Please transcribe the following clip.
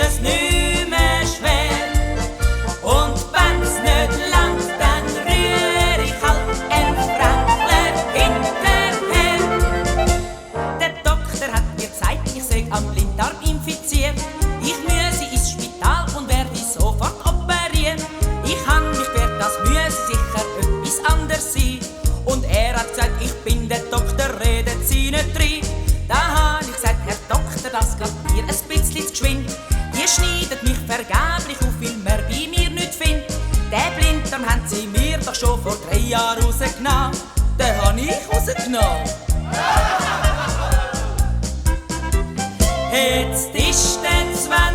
es nicht mehr schwer. Und wenn's nicht langt, dann rühr ich halt ein Fränkler hinterher. Der Doktor hat mir gesagt, ich sei am Blinddarm infiziert. Ich müsse ins Spital und werde sofort operiert. Ich han mich gewehrt, das müsse sicher etwas anderes sein. Und er hat gesagt, ich bin der Doktor, redet Sie nicht rein. Da han ich gesagt, Herr Doktor, das geht mir ein bisschen zu geschwind. Ihr schneidet mich vergeblich auf, weil man bei mir nicht findet. Den Blinddarm haben Sie mir doch schon vor 3 Jahren rausgenommen. Den han ich rausgenommen. Jetzt ist der 2.